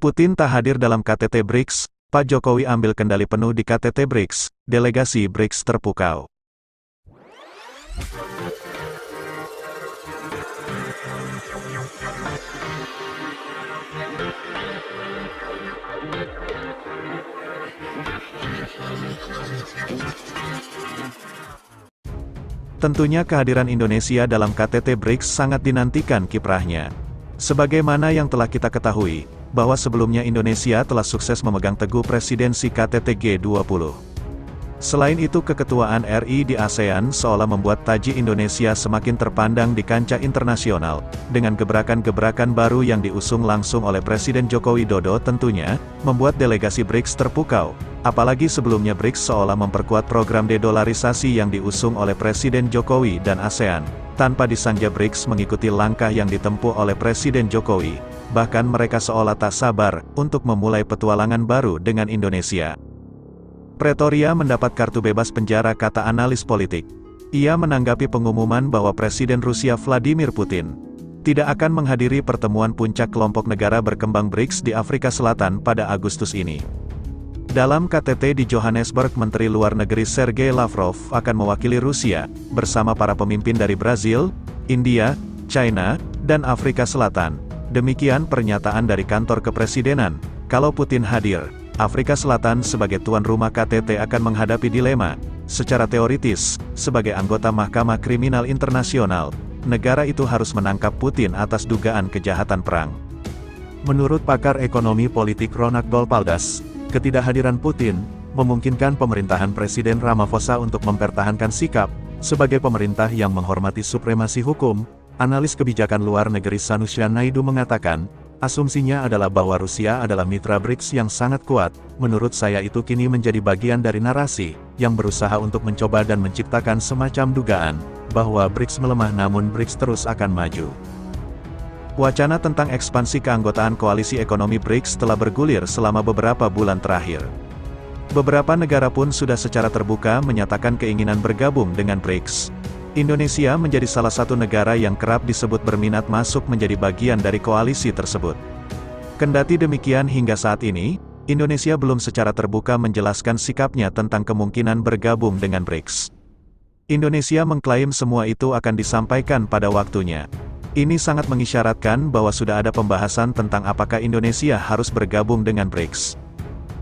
Putin tak hadir dalam KTT BRICS, Pak Jokowi ambil kendali penuh di KTT BRICS, delegasi BRICS terpukau. Tentunya kehadiran Indonesia dalam KTT BRICS sangat dinantikan kiprahnya. Sebagaimana yang telah kita ketahui, bahwa sebelumnya Indonesia telah sukses memegang teguh presidensi KTT G20. Selain itu keketuaan RI di ASEAN seolah membuat taji Indonesia semakin terpandang di kancah internasional, dengan gebrakan-gebrakan baru yang diusung langsung oleh Presiden Joko Widodo tentunya, membuat delegasi BRICS terpukau, apalagi sebelumnya BRICS seolah memperkuat program dedolarisasi yang diusung oleh Presiden Jokowi dan ASEAN, tanpa disangka BRICS mengikuti langkah yang ditempuh oleh Presiden Jokowi, bahkan mereka seolah tak sabar untuk memulai petualangan baru dengan Indonesia. Pretoria mendapat kartu bebas penjara, kata analis politik. Ia menanggapi pengumuman bahwa Presiden Rusia Vladimir Putin tidak akan menghadiri pertemuan puncak kelompok negara berkembang BRICS di Afrika Selatan pada Agustus ini. Dalam KTT di Johannesburg, Menteri Luar Negeri Sergei Lavrov akan mewakili Rusia, bersama para pemimpin dari Brazil, India, China, dan Afrika Selatan. Demikian pernyataan dari kantor kepresidenan. Kalau Putin hadir, Afrika Selatan sebagai tuan rumah KTT akan menghadapi dilema. Secara teoritis, sebagai anggota Mahkamah Kriminal Internasional, negara itu harus menangkap Putin atas dugaan kejahatan perang. Menurut pakar ekonomi politik Ronak Dolpaldas, ketidakhadiran Putin memungkinkan pemerintahan Presiden Ramaphosa untuk mempertahankan sikap sebagai pemerintah yang menghormati supremasi hukum. Analis kebijakan luar negeri Sanusya Naidu mengatakan, asumsinya adalah bahwa Rusia adalah mitra BRICS yang sangat kuat. Menurut saya itu kini menjadi bagian dari narasi yang berusaha untuk mencoba dan menciptakan semacam dugaan bahwa BRICS melemah, namun BRICS terus akan maju. Wacana tentang ekspansi keanggotaan koalisi ekonomi BRICS telah bergulir selama beberapa bulan terakhir. Beberapa negara pun sudah secara terbuka menyatakan keinginan bergabung dengan BRICS. Indonesia menjadi salah satu negara yang kerap disebut berminat masuk menjadi bagian dari koalisi tersebut. Kendati demikian, hingga saat ini, Indonesia belum secara terbuka menjelaskan sikapnya tentang kemungkinan bergabung dengan BRICS. Indonesia mengklaim semua itu akan disampaikan pada waktunya. Ini sangat mengisyaratkan bahwa sudah ada pembahasan tentang apakah Indonesia harus bergabung dengan BRICS.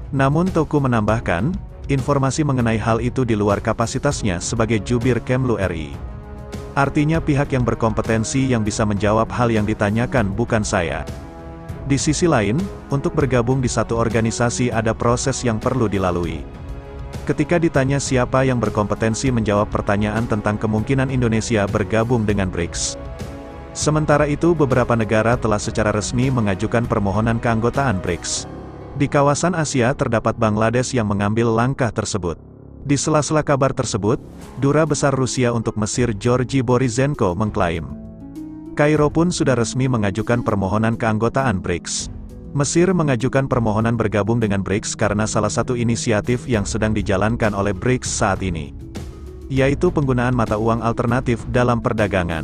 Namun Teuku menambahkan, informasi mengenai hal itu di luar kapasitasnya sebagai jubir Kemlu RI. Artinya pihak yang berkompetensi yang bisa menjawab hal yang ditanyakan bukan saya. Di sisi lain, untuk bergabung di satu organisasi ada proses yang perlu dilalui. Ketika ditanya siapa yang berkompetensi menjawab pertanyaan tentang kemungkinan Indonesia bergabung dengan BRICS. Sementara itu beberapa negara telah secara resmi mengajukan permohonan keanggotaan BRICS. Di kawasan Asia terdapat Bangladesh yang mengambil langkah tersebut. Di sela-sela kabar tersebut, Duta Besar Rusia untuk Mesir Georgi Borisenko mengklaim, Kairo pun sudah resmi mengajukan permohonan keanggotaan BRICS. Mesir mengajukan permohonan bergabung dengan BRICS karena salah satu inisiatif yang sedang dijalankan oleh BRICS saat ini, yaitu penggunaan mata uang alternatif dalam perdagangan.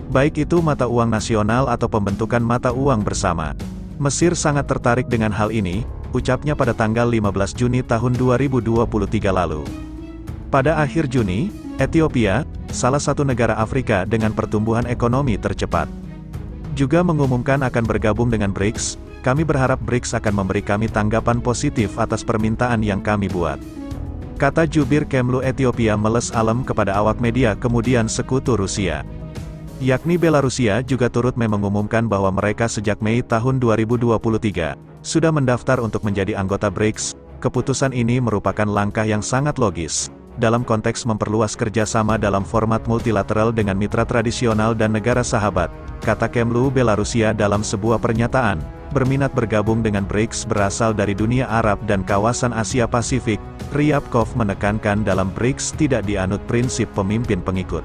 Baik itu mata uang nasional atau pembentukan mata uang bersama. Mesir sangat tertarik dengan hal ini, ucapnya pada tanggal 15 Juni tahun 2023 lalu. Pada akhir Juni, Ethiopia, salah satu negara Afrika dengan pertumbuhan ekonomi tercepat, juga mengumumkan akan bergabung dengan BRICS. Kami berharap BRICS akan memberi kami tanggapan positif atas permintaan yang kami buat, kata jubir Kemlu Ethiopia Meles Alem kepada awak media. Kemudian sekutu Rusia, yakni Belarusia, juga turut mengumumkan bahwa mereka sejak Mei tahun 2023, sudah mendaftar untuk menjadi anggota BRICS. Keputusan ini merupakan langkah yang sangat logis, dalam konteks memperluas kerjasama dalam format multilateral dengan mitra tradisional dan negara sahabat, kata Kemlu Belarusia dalam sebuah pernyataan. Berminat bergabung dengan BRICS berasal dari dunia Arab dan kawasan Asia Pasifik. Ryabkov menekankan dalam BRICS tidak dianut prinsip pemimpin pengikut.